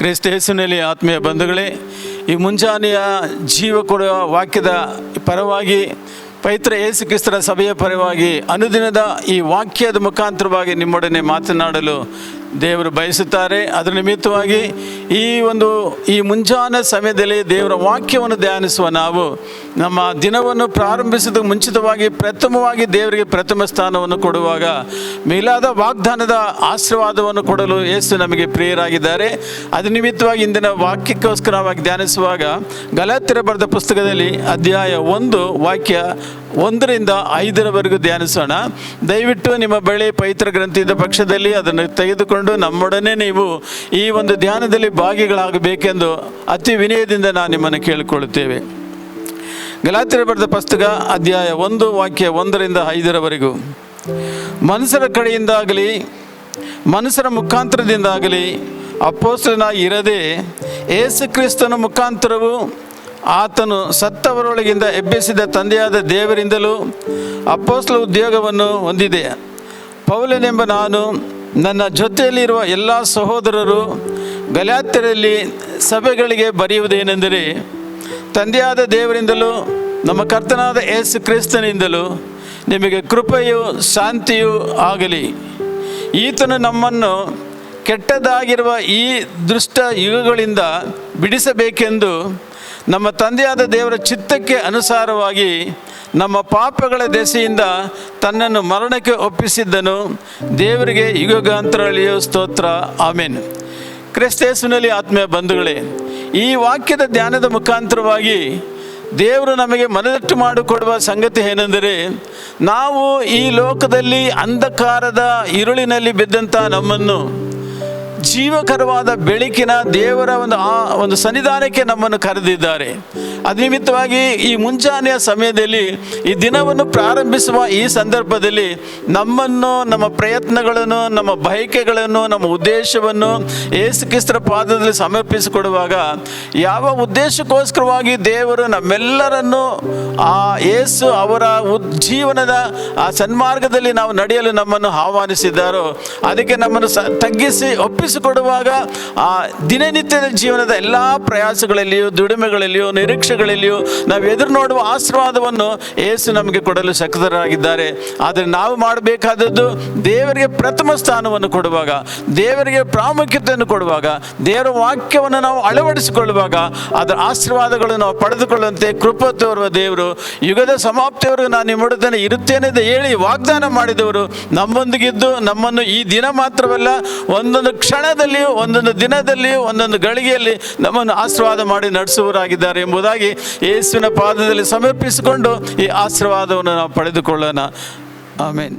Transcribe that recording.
ಕ್ರಿಸ್ತ ಯೇಸುವಿನಲ್ಲಿ ಆತ್ಮೀಯ ಬಂಧುಗಳೇ, ಈ ಮುಂಜಾನೆಯ ಜೀವ ಕೊಡುವ ವಾಕ್ಯದ ಪರವಾಗಿ, ಪವಿತ್ರ ಯೇಸು ಕ್ರಿಸ್ತರ ಸಭೆಯ ಪರವಾಗಿ ಅನುದಿನದ ಈ ವಾಕ್ಯದ ಮುಖಾಂತರವಾಗಿ ನಿಮ್ಮೊಡನೆ ಮಾತನಾಡಲು ದೇವರು ಬಯಸುತ್ತಾರೆ. ಅದರ ನಿಮಿತ್ತವಾಗಿ ಈ ಮುಂಜಾನೆ ಸಮಯದಲ್ಲಿ ದೇವರ ವಾಕ್ಯವನ್ನು ಧ್ಯಾನಿಸುವ ನಾವು ನಮ್ಮ ದಿನವನ್ನು ಪ್ರಾರಂಭಿಸಿದ ಮುಂಚಿತವಾಗಿ ಪ್ರಥಮವಾಗಿ ದೇವರಿಗೆ ಪ್ರಥಮ ಸ್ಥಾನವನ್ನು ಕೊಡುವಾಗ ಮೇಲಾದ ವಾಗ್ದಾನದ ಆಶೀರ್ವಾದವನ್ನು ಕೊಡಲು ಯೇಸು ನಮಗೆ ಪ್ರಿಯರಾಗಿದ್ದಾರೆ. ಅದರ ನಿಮಿತ್ತವಾಗಿ ಇಂದಿನ ವಾಕ್ಯಕ್ಕೋಸ್ಕರವಾಗಿ ಧ್ಯಾನಿಸುವಾಗ ಗಲಾತ್ಯರ ಬರೆದ ಪುಸ್ತಕದಲ್ಲಿ ಅಧ್ಯಾಯ 1 ವಾಕ್ಯ 1ರಿಂದ 5ರವರೆಗೂ ಧ್ಯಾನಿಸೋಣ. ದಯವಿಟ್ಟು ನಿಮ್ಮ ಬಳಿ ಪವಿತ್ರ ಗ್ರಂಥದ ಪಕ್ಷದಲ್ಲಿ ಅದನ್ನು ತೆಗೆದುಕೊಂಡು ನಮ್ಮೊಡನೆ ನೀವು ಈ ಒಂದು ಧ್ಯಾನದಲ್ಲಿ ಭಾಗಿಗಳಾಗಬೇಕೆಂದು ಅತಿ ವಿನಯದಿಂದ ನಾನು ನಿಮ್ಮನ್ನು ಕೇಳಿಕೊಳ್ಳುತ್ತೇವೆ. ಗಲಾತ್ಯರ ಬರೆದ ಪುಸ್ತಕ ಅಧ್ಯಾಯ 1 ವಾಕ್ಯ 1ರಿಂದ 5ರವರೆಗೂ. ಮನುಷ್ಯರ ಕಡೆಯಿಂದಾಗಲಿ ಮನುಷ್ಯರ ಮುಖಾಂತರದಿಂದಾಗಲಿ ಅಪೊಸ್ತಲನಾಗಿ ಇರದೆ ಯೇಸು ಕ್ರಿಸ್ತನ ಮುಖಾಂತರವು ಆತನು ಸತ್ತವರೊಳಗಿಂದ ಎಬ್ಬಿಸಿದ ತಂದೆಯಾದ ದೇವರಿಂದಲೂ ಅಪೊಸ್ತಲ ಉದ್ಯೋಗವನ್ನು ಹೊಂದಿದೆ. ಪೌಲನೆಂಬ ನಾನು ನನ್ನ ಜೊತೆಯಲ್ಲಿರುವ ಎಲ್ಲ ಸಹೋದರರು ಗಲಾತ್ಯರಲ್ಲಿ ಸಭೆಗಳಿಗೆ ಬರೆಯುವುದೇನೆಂದರೆ, ತಂದೆಯಾದ ದೇವರಿಂದಲೂ ನಮ್ಮ ಕರ್ತನಾದ ಯೇಸು ಕ್ರಿಸ್ತನಿಂದಲೂ ನಿಮಗೆ ಕೃಪೆಯೂ ಶಾಂತಿಯೂ ಆಗಲಿ. ಈತನು ನಮ್ಮನ್ನು ಕೆಟ್ಟದಾಗಿರುವ ಈ ದುಷ್ಟ ಯುಗಗಳಿಂದ ಬಿಡಿಸಬೇಕೆಂದು ನಮ್ಮ ತಂದೆಯಾದ ದೇವರ ಚಿತ್ತಕ್ಕೆ ಅನುಸಾರವಾಗಿ ನಮ್ಮ ಪಾಪಗಳ ದೆಸೆಯಿಂದ ತನ್ನನ್ನು ಮರಣಕ್ಕೆ ಒಪ್ಪಿಸಿದ್ದನು. ದೇವರಿಗೆ ಯುಗಾಂತರಗಳಿಯೂ ಸ್ತೋತ್ರ, ಆಮೇನ್. ಕ್ರಿಸ್ತೇಸುವಿನಲ್ಲಿ ಆತ್ಮೀಯ ಬಂಧುಗಳೇ, ಈ ವಾಕ್ಯದ ಧ್ಯಾನದ ಮುಖಾಂತರವಾಗಿ ದೇವರು ನಮಗೆ ಮನದಟ್ಟು ಮಾಡಿಕೊಡುವ ಸಂಗತಿ ಏನೆಂದರೆ, ನಾವು ಈ ಲೋಕದಲ್ಲಿ ಅಂಧಕಾರದ ಇರುಳಿನಲ್ಲಿ ಬಿದ್ದಂಥ ನಮ್ಮನ್ನು ಜೀವಕರವಾದ ಬೆಳಕಿನ ದೇವರ ಒಂದು ಸನ್ನಿಧಾನಕ್ಕೆ ನಮ್ಮನ್ನು ಕರೆದಿದ್ದಾರೆ. ಅದ ನಿಮಿತ್ತವಾಗಿ ಈ ಮುಂಜಾನೆಯ ಸಮಯದಲ್ಲಿ ಈ ದಿನವನ್ನು ಪ್ರಾರಂಭಿಸುವ ಈ ಸಂದರ್ಭದಲ್ಲಿ ನಮ್ಮನ್ನು, ನಮ್ಮ ಪ್ರಯತ್ನಗಳನ್ನು, ನಮ್ಮ ಬಯಕೆಗಳನ್ನು, ನಮ್ಮ ಉದ್ದೇಶವನ್ನು ಯೇಸು ಕ್ರಿಸ್ತರ ಪಾದದಲ್ಲಿ ಸಮರ್ಪಿಸಿಕೊಡುವಾಗ ಯಾವ ಉದ್ದೇಶಕ್ಕೋಸ್ಕರವಾಗಿ ದೇವರು ನಮ್ಮೆಲ್ಲರನ್ನು ಯೇಸು ಅವರ ಜೀವನದ ಆ ಸನ್ಮಾರ್ಗದಲ್ಲಿ ನಾವು ನಡೆಯಲು ನಮ್ಮನ್ನು ಆಹ್ವಾನಿಸಿದ್ದಾರೋ ಅದಕ್ಕೆ ನಮ್ಮನ್ನು ತಗ್ಗಿಸಿ ಒಪ್ಪಿಸಿಕೊಡುವಾಗ ಆ ದಿನನಿತ್ಯದ ಜೀವನದ ಎಲ್ಲ ಪ್ರಯಾಸಗಳಲ್ಲಿಯೂ, ದುಡಿಮೆಗಳಲ್ಲಿಯೂ, ನಿರೀಕ್ಷೆಗಳಲ್ಲಿಯೂ ನಾವು ಎದುರು ನೋಡುವ ಆಶೀರ್ವಾದವನ್ನು ಯೇಸು ನಮಗೆ ಕೊಡಲು ಶಕ್ತರಾಗಿದ್ದಾರೆ. ಆದರೆ ನಾವು ಮಾಡಬೇಕಾದದ್ದು ದೇವರಿಗೆ ಪ್ರಥಮ ಸ್ಥಾನವನ್ನು ಕೊಡುವಾಗ, ದೇವರಿಗೆ ಪ್ರಾಮುಖ್ಯತೆಯನ್ನು ಕೊಡುವಾಗ, ದೇವರ ವಾಕ್ಯವನ್ನು ನಾವು ಅಳವಡಿಸಿಕೊಳ್ಳುವಾಗ ಅದರ ಆಶೀರ್ವಾದಗಳನ್ನು ನಾವು ಪಡೆದುಕೊಳ್ಳುವಂತೆ ಕೃಪೆ ತೋರುವ ದೇವರು, ಯುಗದ ಸಮಾಪ್ತಿಯವರೆಗೂ ನಾನು ನಿಮ್ಮೊಡನೆ ಇರುತ್ತೇನೆ ಎಂದು ಹೇಳಿ ವಾಗ್ದಾನ ಮಾಡಿದವರು ನಮ್ಮೊಂದಿಗಿದ್ದು ನಮ್ಮನ್ನು ಈ ದಿನ ಮಾತ್ರವಲ್ಲ, ಒಂದೊಂದು ಕ್ಷಣದಲ್ಲಿಯೂ, ಒಂದೊಂದು ದಿನದಲ್ಲಿಯೂ, ಒಂದೊಂದು ಗಳಿಗೆಯಲ್ಲಿ ನಮ್ಮನ್ನು ಆಶೀರ್ವಾದ ಮಾಡಿ ನಡೆಸುವವರಾಗಿದ್ದಾರೆ ಎಂಬುದಾಗಿ ಯೇಸುವಿನ ಪಾದದಲ್ಲಿ ಸಮರ್ಪಿಸಿಕೊಂಡು ಈ ಆಶೀರ್ವಾದವನ್ನು ನಾವು ಪಡೆದುಕೊಳ್ಳೋಣ. ಆಮೇನ್.